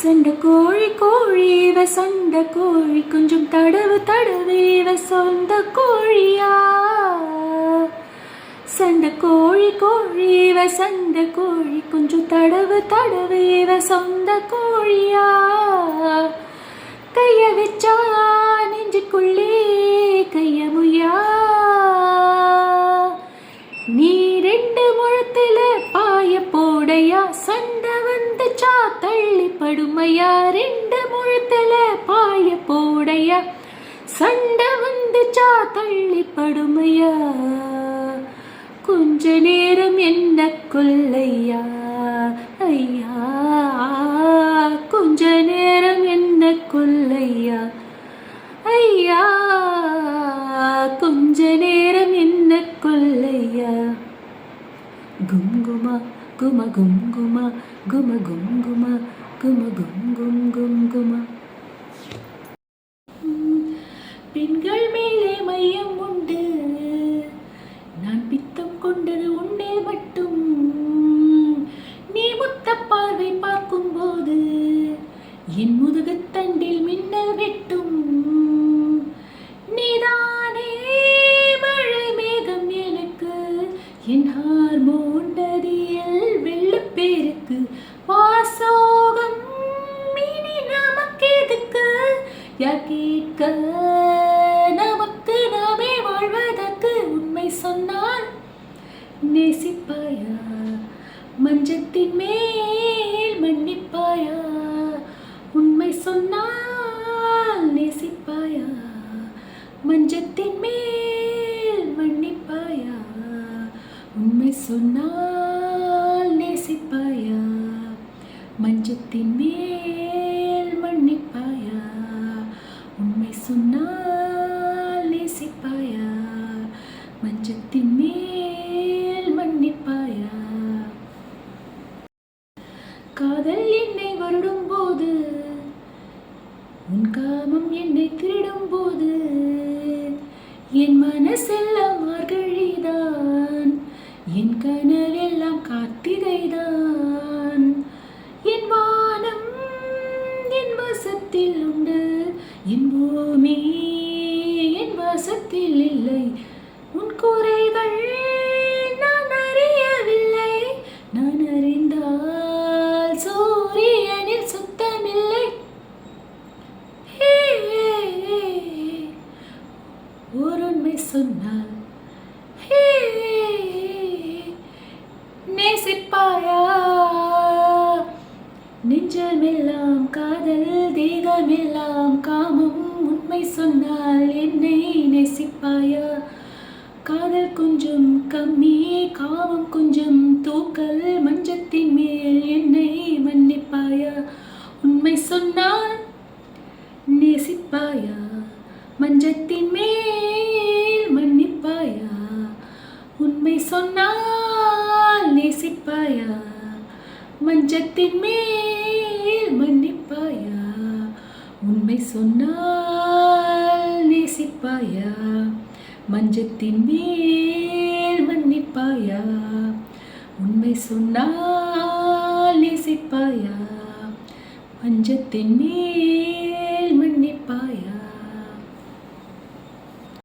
சண்டை கோழி கோழி சண்டை கோழி கொஞ்சம் தடவு தடவி சொந்த கோழியா. சண்டை கோழி கோழி சண்டை கோழி கொஞ்சம் தடவு தடவி சொந்த கோழியா. கைய வச்சா நெஞ்சுக்குள்ளே கைய முயா. நீ 2 முழத்துல பாய போடையா. சண்டை வந்துச்சா தள்ளி படுமையா. 2 முழத்துல பாய போடையா. சண்டை வந்துச்சா தள்ளி படுமையா. கொஞ்ச நேரம் என்ன கொல்லையா ஐயா. கொஞ்ச நேரம் என்ன கொல்லையா ஐயா. கொஞ்ச நேரம் என்ன கொல்லையா. குங்குமா கும குங்குமா கும குங்குமா கும குங்கும் குங்குமா. பெண்கள் மேலே மையம் உண்டு. நான் பித்தம் கொண்டது உண்டே மட்டும். நீ முத்த பார்வை பார்க்கும் போது என் முதுகுத்தண்டில் மின்னல் வெட்டும். நீதானே மழை மேகம் எனக்கு. என் ஹார்மோன் நதியில் வெள்ளப்பேருக்கு. வாசோகம் இனி நமக்கு எதுக்கு. யார் கேட்க நமக்கு நாமே வாழ்வதற்கு. உண்மை சொன்னால் நேசிப்பாயா. மஞ்சத்தின் மேல் மன்னிப்பாயா. உண்மை சொன்னால் நேசிப்பாயா. மஞ்சத்தின் மேல் மன்னிப்பாயா. உண்மை சொன்னால் நேசிப்பாயா. மஞ்சத்தின் மேல் மன்னிப்பாயா. உண்மை சொன்னால் நேசிப்பாயா. மஞ்சத்தின் மேல் மன்னிப்பாயா. காதல் என்னை வருடும் போது உன் காமம் என்னை திருடும் போது என் மனசெல்லாம் மார்கழிதான். என் கனவெல்லாம் கார்த்திகைதான். என் வானம் என் வசத்தில் உண்டு. என் பூமி என் வசத்தில் இல்லை. உன் குறைகள் நான் அறியவில்லை. நான் அறிந்தால் சூரியனில் சுத்தமில்லை. ஒரு உண்மை சொன்னால் நேசிப்பாயா. நெஞ்சமெல்லாம் காதல் தேகமெல்லாம் காமம். உண்மை சொன்னால் என்னை நேசிப்பாயா. காதல் கொஞ்சம் கம்மி காமம் கொஞ்சம் தூக்கல். மஞ்சத்தின் மேல் என்னை மன்னிப்பாயா. உண்மை சொன்னால் நேசிப்பாயா. மஞ்சத்தின் மேல் மன்னிப்பாயா. உண்மை சொன்னால் நேசிப்பாயா. மஞ்சத்தின் மேல் மன்னிப்பாயா. உண்மை சொன்னால் நேசிப்பாயா. மஞ்சத்தின் மேல் மன்னிப்பாயா. உண்மை சொன்னால் நேசிப்பாயா. மஞ்சத்தின் மேல் மன்னிப்பாயா.